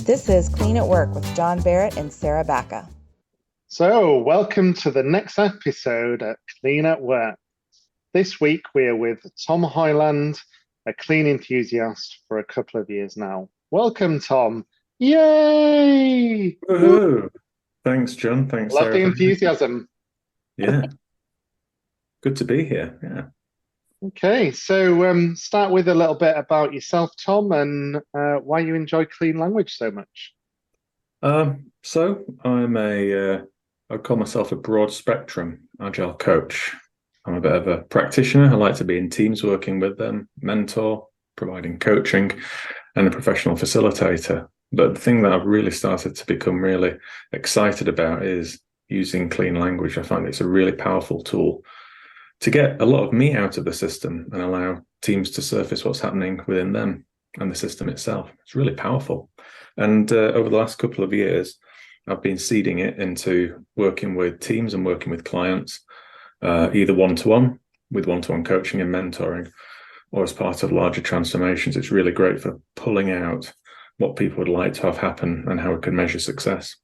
This is Clean at Work with John Barrett and Sarah Bacca. So, welcome to the next episode at Clean at Work. This week we are with Tom Hoyland, a clean enthusiast for a couple of years now. Welcome, Tom. Yay! Woohoo! Thanks, John. Thanks, Love Sarah. the enthusiasm. Yeah. Good to be here. Yeah. Okay, so start with a little bit about yourself, Tom, and why you enjoy clean language so much. So I'm I call myself a broad spectrum Agile coach. I'm a bit of a practitioner. I like to be in teams working with them, mentor, providing coaching, and a professional facilitator. But the thing that I've really started to become really excited about is using clean language. I find it's a really powerful tool to get a lot of me out of the system and allow teams to surface what's happening within them and the system itself. It's really powerful. And over the last couple of years, I've been seeding it into working with teams and working with clients, either one-to-one, with one-to-one coaching and mentoring, or as part of larger transformations. It's really great for pulling out what people would like to have happen and how we can measure success.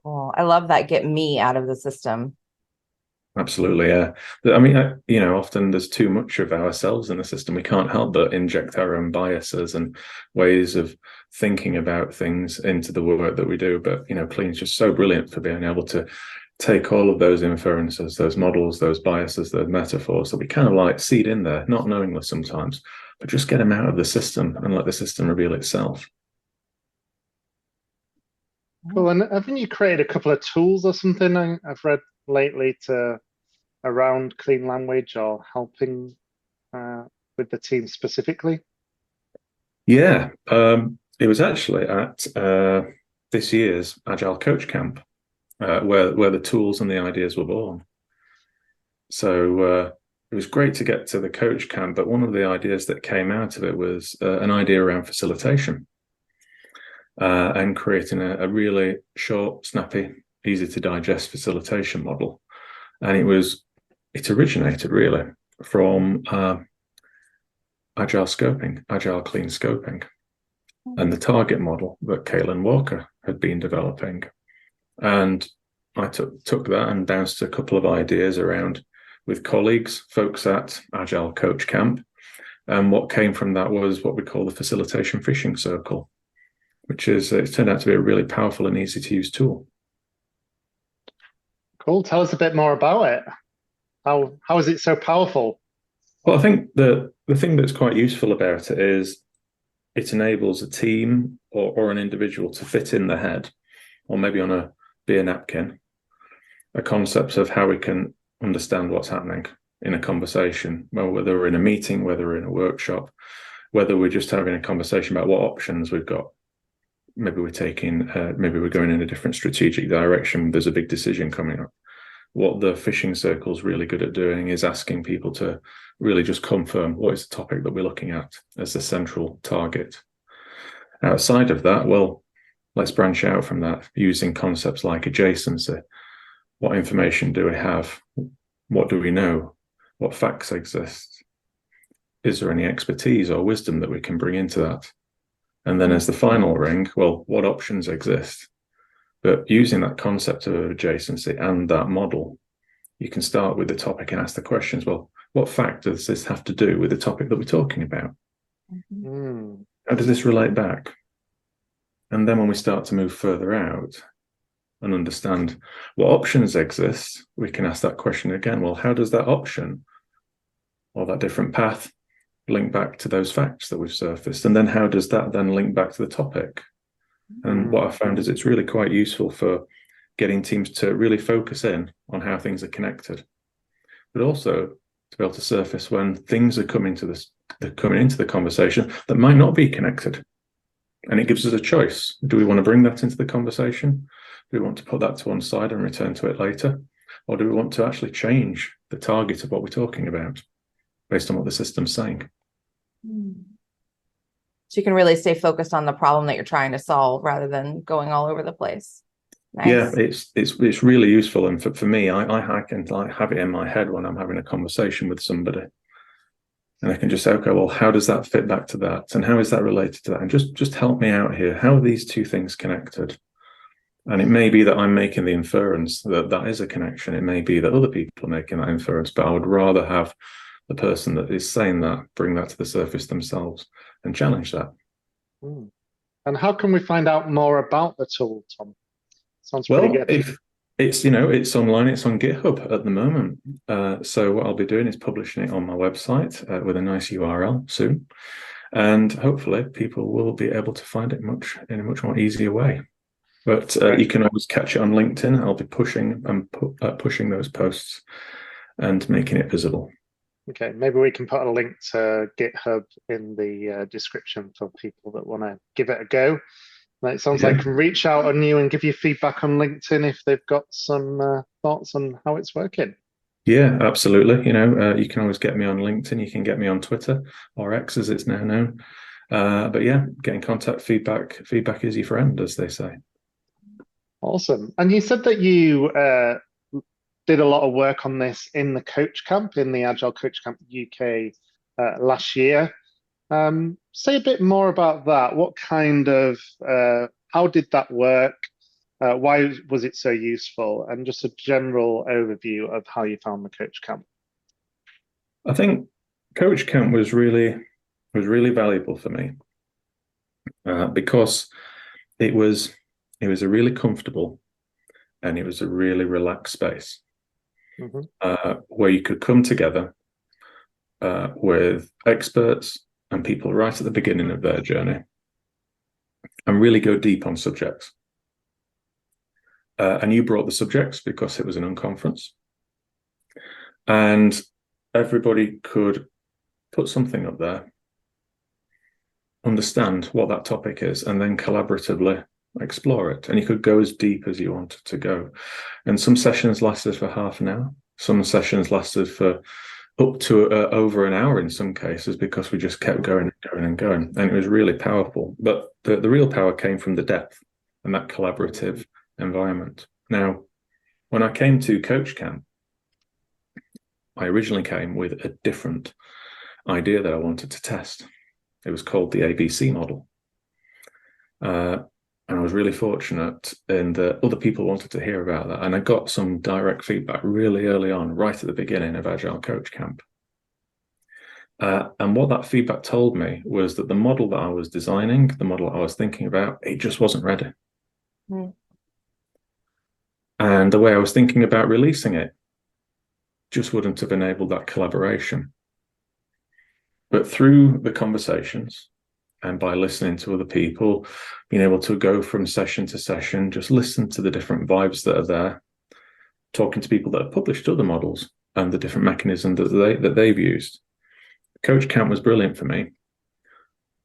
Oh, I love that. Get me out of the system. Absolutely, yeah. I mean, often there's too much of ourselves in the system. We can't help but inject our own biases and ways of thinking about things into the work that we do. But, clean is just so brilliant for being able to take all of those inferences, those models, those biases, those metaphors that we kind of like seed in there, not knowingly sometimes, but just get them out of the system and let the system reveal itself. Cool. And haven't you created a couple of tools or something I've read lately around clean language or helping with the team specifically? Yeah, it was actually at this year's Agile Coach Camp where the tools and the ideas were born. So it was great to get to the coach camp, but one of the ideas that came out of it was an idea around facilitation and creating a really short, snappy, easy to digest facilitation model. And it originated really from Agile scoping, Agile clean scoping, and the target model that Kaylin Walker had been developing. And I took that and bounced a couple of ideas around with colleagues, folks at Agile Coach Camp. And what came from that was what we call the Facilitation Fishing Circle, which it's turned out to be a really powerful and easy to use tool. Cool. Tell us a bit more about it. How is it so powerful? Well, I think the thing that's quite useful about it is it enables a team or an individual to fit in their head, or maybe on a beer napkin, a concept of how we can understand what's happening in a conversation, well, whether we're in a meeting, whether we're in a workshop, whether we're just having a conversation about what options we've got. Maybe we're going in a different strategic direction. There's a big decision coming up. What the fishing circle is really good at doing is asking people to really just confirm what is the topic that we're looking at as the central target. Outside of that, well, let's branch out from that using concepts like adjacency. What information do we have? What do we know? What facts exist? Is there any expertise or wisdom that we can bring into that? And then as the final ring, well, what options exist? But using that concept of adjacency and that model, you can start with the topic and ask the questions, well, what fact does this have to do with the topic that we're talking about? Mm. How does this relate back? And then when we start to move further out and understand what options exist, we can ask that question again. Well, how does that option or that different path link back to those facts that we've surfaced? And then how does that then link back to the topic? And what I found is it's really quite useful for getting teams to really focus in on how things are connected, but also to be able to surface when things are coming into the conversation that might not be connected. And it gives us a choice. Do we want to bring that into the conversation? Do we want to put that to one side and return to it later? Or do we want to actually change the target of what we're talking about based on what the system's saying? So you can really stay focused on the problem that you're trying to solve rather than going all over the place. Nice. Yeah, it's really useful. And for me, I can have it in my head when I'm having a conversation with somebody. And I can just say, okay, well, how does that fit back to that? And how is that related to that? And just help me out here. How are these two things connected? And it may be that I'm making the inference that that is a connection. It may be that other people are making that inference, but I would rather have the person that is saying that bring that to the surface themselves and challenge that. And how can we find out more about the tool, Tom? Sounds pretty Well, good. if it's, it's online, it's on GitHub at the moment. So what I'll be doing is publishing it on my website with a nice URL soon. And hopefully people will be able to find it in a much more easier way. But you can always catch it on LinkedIn. I'll be pushing those posts and making it visible. Okay, maybe we can put a link to GitHub in the description for people that want to give it a go. And it sounds like I can reach out on you and give you feedback on LinkedIn if they've got some thoughts on how it's working. Yeah, absolutely. You can always get me on LinkedIn. You can get me on Twitter, or X as it's now known. But yeah, get in contact. Feedback is your friend, as they say. Awesome. And you said that you did a lot of work on this in the Coach Camp, in the Agile Coach Camp UK last year. Say a bit more about that. What kind of, how did that work? Why was it so useful? And just a general overview of how you found the Coach Camp. I think Coach Camp was really valuable for me because it was a really comfortable and it was a really relaxed space where you could come together with experts and people right at the beginning of their journey and really go deep on subjects. And you brought the subjects because it was an unconference. And everybody could put something up there, understand what that topic is, and then collaboratively explore it. And you could go as deep as you wanted to go. And some sessions lasted for half an hour. Some sessions lasted for up to over an hour in some cases, because we just kept going and going and going. And it was really powerful. But the real power came from the depth and that collaborative environment. Now, when I came to Coach Camp, I originally came with a different idea that I wanted to test. It was called the ABC model. And I was really fortunate in that other people wanted to hear about that. And I got some direct feedback really early on, right at the beginning of Agile Coach Camp. And what that feedback told me was that the model that I was designing, the model I was thinking about, it just wasn't ready. And the way I was thinking about releasing it just wouldn't have enabled that collaboration. But through the conversations, and by listening to other people, being able to go from session to session, just listen to the different vibes that are there, talking to people that have published other models and the different mechanisms that they've used. Coach Camp was brilliant for me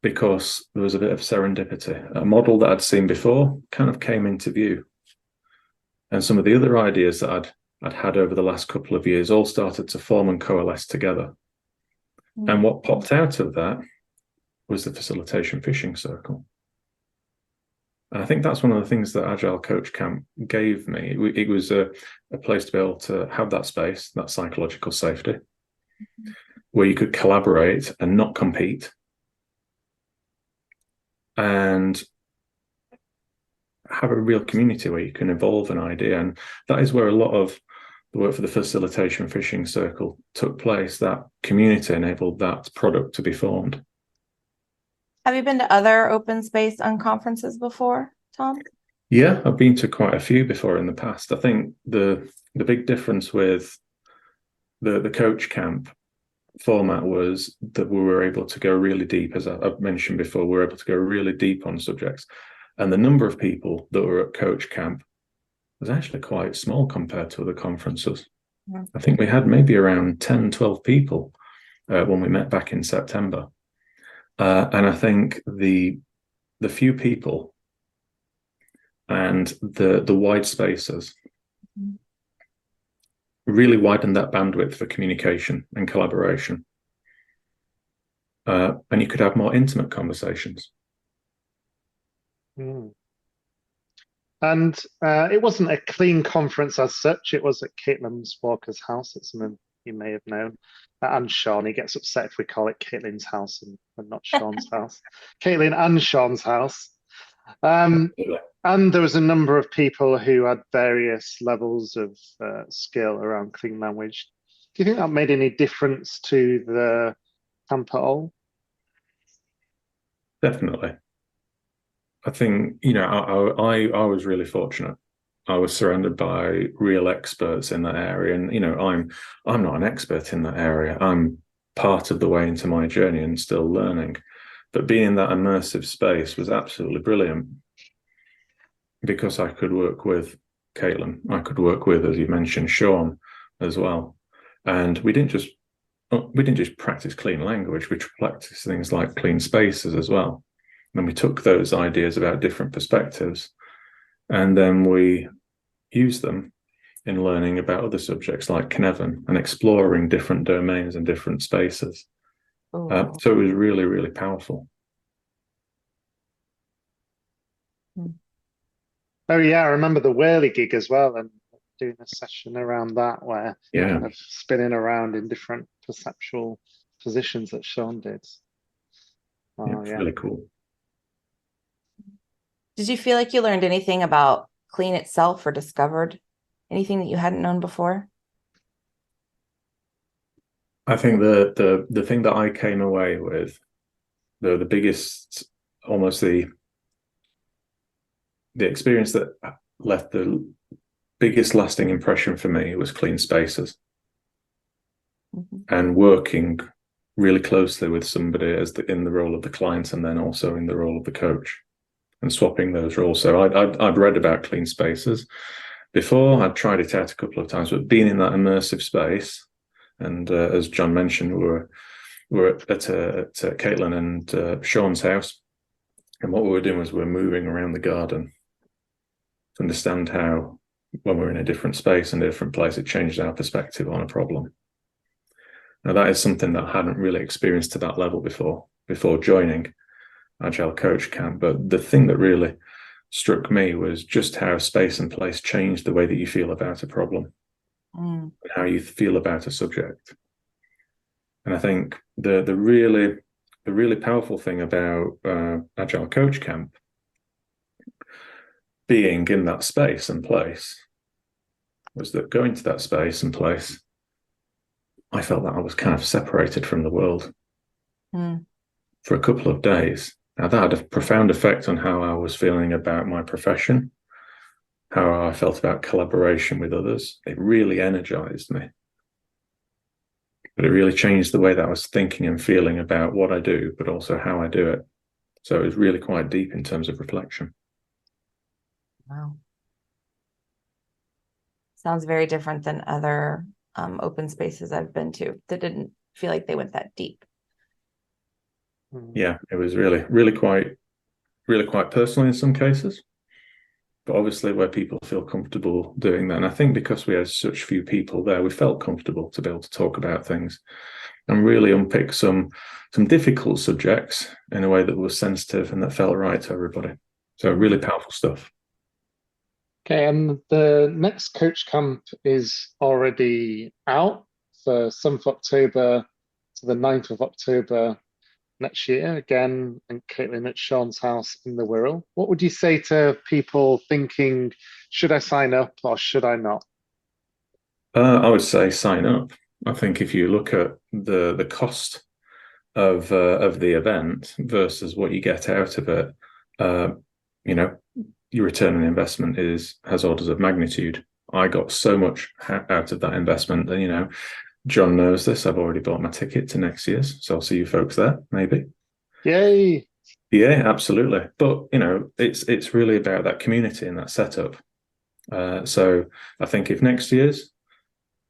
because there was a bit of serendipity. A model that I'd seen before kind of came into view. And some of the other ideas that I'd had over the last couple of years all started to form and coalesce together. And what popped out of that was the Facilitation Fishing Circle. And I think that's one of the things that Agile Coach Camp gave me. It was a place to be able to have that space, that psychological safety, where you could collaborate and not compete, and have a real community where you can evolve an idea. And that is where a lot of the work for the Facilitation Fishing Circle took place. That community enabled that product to be formed. Have you been to other open space unconferences before, Tom? Yeah, I've been to quite a few before in the past. I think the big difference with the Coach Camp format was that we were able to go really deep. As I've mentioned before, we were able to go really deep on subjects. And the number of people that were at Coach Camp was actually quite small compared to other conferences. I think we had maybe around 10, 12 people when we met back in September. And I think the few people and the wide spaces really widened that bandwidth for communication and collaboration. And you could have more intimate conversations. And it wasn't a clean conference as such. It was at Caitlin Walker's house. It's an you may have known. And Sean, he gets upset if we call it Caitlin's house and not Sean's house. Caitlin and Sean's house. And there was a number of people who had various levels of skill around clean language. Do you think that made any difference to the camp at all? Definitely. I think, I was really fortunate. I was surrounded by real experts in that area. And, I'm not an expert in that area. I'm part of the way into my journey and still learning. But being in that immersive space was absolutely brilliant because I could work with Caitlin. I could work with, as you mentioned, Sean as well. And we didn't just practice clean language, we practiced things like clean spaces as well. And we took those ideas about different perspectives and then we used them in learning about other subjects like Cynefin and exploring different domains and different spaces. So it was really, really powerful. Oh yeah, I remember the whirly gig as well, and doing a session around that where kind of spinning around in different perceptual positions that Sean did. It's really cool. Did you feel like you learned anything about clean itself or discovered anything that you hadn't known before? I think the thing that I came away with, the biggest, almost the experience that left the biggest lasting impression for me was clean spaces. And working really closely with somebody in the role of the client and then also in the role of the coach and swapping those roles. So I'd read about clean spaces before. I'd tried it out a couple of times, but being in that immersive space, and as John mentioned, we're at Caitlin and Sean's house, and what we were doing was we were moving around the garden to understand how, when we're in a different space and a different place, it changes our perspective on a problem. Now, that is something that I hadn't really experienced to that level before joining Agile Coach Camp. But the thing that really struck me was just how space and place change the way that you feel about a problem, and how you feel about a subject. And I think the really powerful thing about Agile Coach Camp being in that space and place was that going to that space and place, I felt that I was kind of separated from the world for a couple of days. Now, that had a profound effect on how I was feeling about my profession, how I felt about collaboration with others. It really energized me. But it really changed the way that I was thinking and feeling about what I do, but also how I do it. So it was really quite deep in terms of reflection. Wow. Sounds very different than other open spaces I've been to that didn't feel like they went that deep. Yeah, it was really quite personal in some cases, but obviously where people feel comfortable doing that. And I think because we had such few people there, we felt comfortable to be able to talk about things and really unpick some difficult subjects in a way that was sensitive and that felt right to everybody. So really powerful stuff. Okay, and the next coach camp is already out for 7th October to the 9th of October next year, again, and Caitlin at Sean's house in the Wirral. What would you say to people thinking, should I sign up or should I not? I would say sign up. I think if you look at the cost of the event versus what you get out of it, your return on investment has orders of magnitude. I got so much out of that investment that, John knows this. I've already bought my ticket to next year's, so I'll see you folks there, maybe. Yay! Yeah, absolutely. But it's really about that community and that setup. So I think if next year's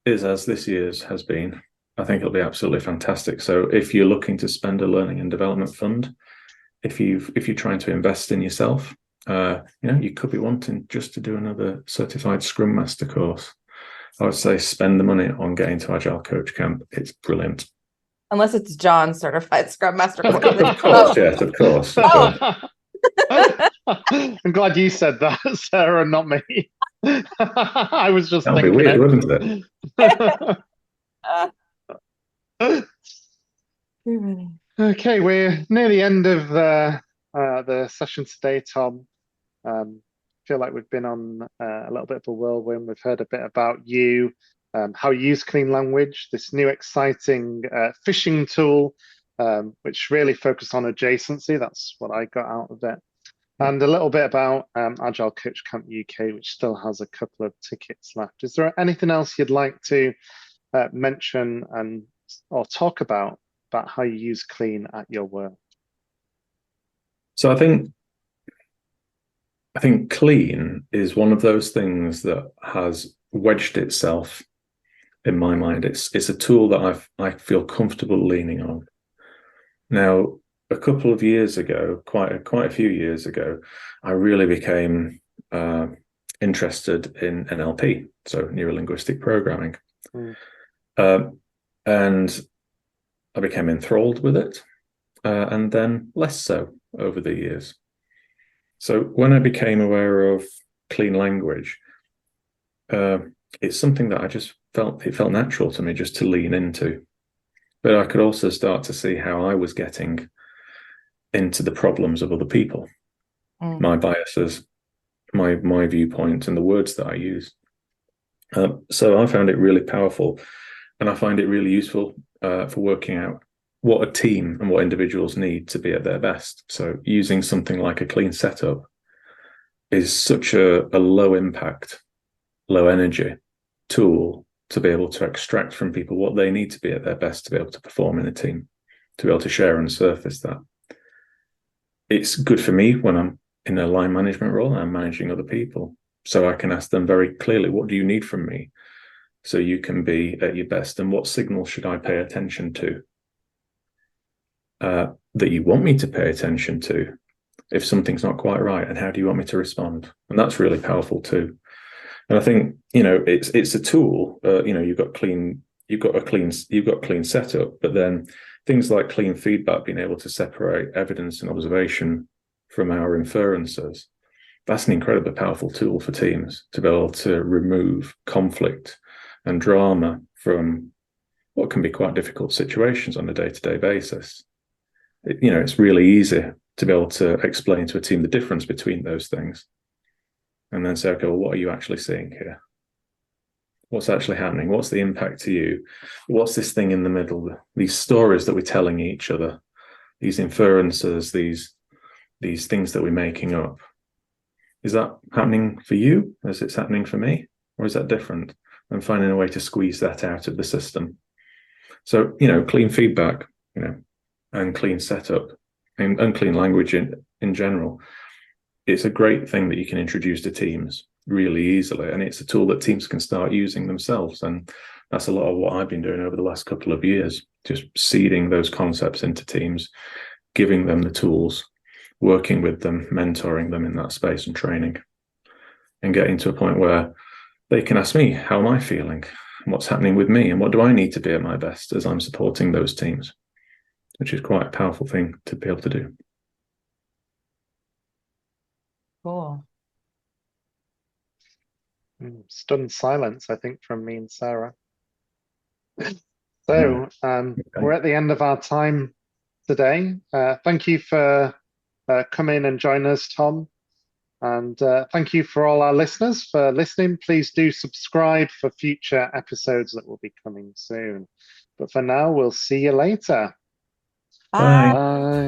is as this year's has been, I think it'll be absolutely fantastic. So if you're looking to spend a learning and development fund, if you're trying to invest in yourself, you could be wanting just to do another certified Scrum Master course. I would say spend the money on getting to Agile Coach Camp. It's brilliant. Unless it's John's certified Scrum Master course. Of course, yes, of course. I'm glad you said that, Sarah, not me. I was just That'd thinking be weird, wouldn't it? Okay, we're near the end of the session today, Tom. Feel like we've been on a little bit of a whirlwind. We've heard a bit about you, how you use Clean Language, this new exciting fishing tool, which really focused on adjacency. That's what I got out of it. And a little bit about Agile Coach Camp UK, which still has a couple of tickets left. Is there anything else you'd like to mention or talk about how you use Clean at your work? So I think Clean is one of those things that has wedged itself in my mind. It's a tool that I feel comfortable leaning on. Now, a couple of years ago, quite a few years ago, I really became interested in NLP, so neuro-linguistic programming. And I became enthralled with it, and then less so over the years. So when I became aware of Clean Language, it's something that I just felt natural to me just to lean into. But I could also start to see how I was getting into the problems of other people, my biases, my viewpoint, and the words that I use. So I found it really powerful, and I find it really useful for working out what a team and what individuals need to be at their best. So using something like a Clean setup is such a low impact, low energy tool to be able to extract from people what they need to be at their best to be able to perform in a team, to be able to share and surface that. It's good for me when I'm in a line management role and I'm managing other people. So I can ask them very clearly, what do you need from me so you can be at your best? And what signals should I pay attention to that you want me to pay attention to if something's not quite right? And how do you want me to respond? And that's really powerful too. And I think, it's a tool. You've got a clean setup, but then things like Clean feedback, being able to separate evidence and observation from our inferences, that's an incredibly powerful tool for teams to be able to remove conflict and drama from what can be quite difficult situations on a day-to-day basis. It's really easy to be able to explain to a team the difference between those things. And then say, okay, well, what are you actually seeing here? What's actually happening? What's the impact to you? What's this thing in the middle? These stories that we're telling each other, these inferences, these things that we're making up. Is that happening for you? Is it happening for me? Or is that different? And finding a way to squeeze that out of the system. So, Clean feedback, and Clean setup and Clean language in general, it's a great thing that you can introduce to teams really easily, and it's a tool that teams can start using themselves. And that's a lot of what I've been doing over the last couple of years, just seeding those concepts into teams, giving them the tools, working with them, mentoring them in that space and training, and getting to a point where they can ask me, how am I feeling? What's happening with me? And what do I need to be at my best as I'm supporting those teams? Which is quite a powerful thing to be able to do. Cool. Stunned silence, I think, from me and Sarah. So we're at the end of our time today. Thank you for coming and joining us, Tom. And thank you for all our listeners for listening. Please do subscribe for future episodes that will be coming soon. But for now, we'll see you later. Bye. Bye.